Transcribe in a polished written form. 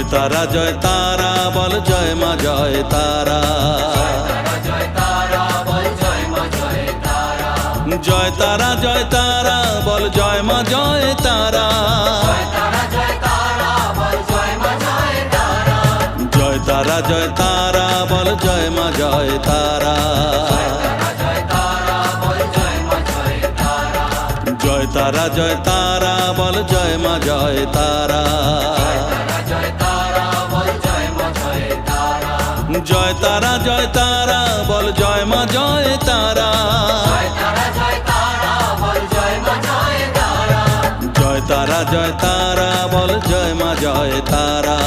জয় তারা বল জয় মা জয় তারা। জয় তারা বল জয় মা জয় তারা। জয় তারা বল জয় মা জয় তারা। জয় তারা বল জয় মা জয় তারা। জয় তারা বল জয় মা জয় তারা। জয় তারা বল জয় মা জয় তারা। জয় তারা বল জয় মা জয় তারা।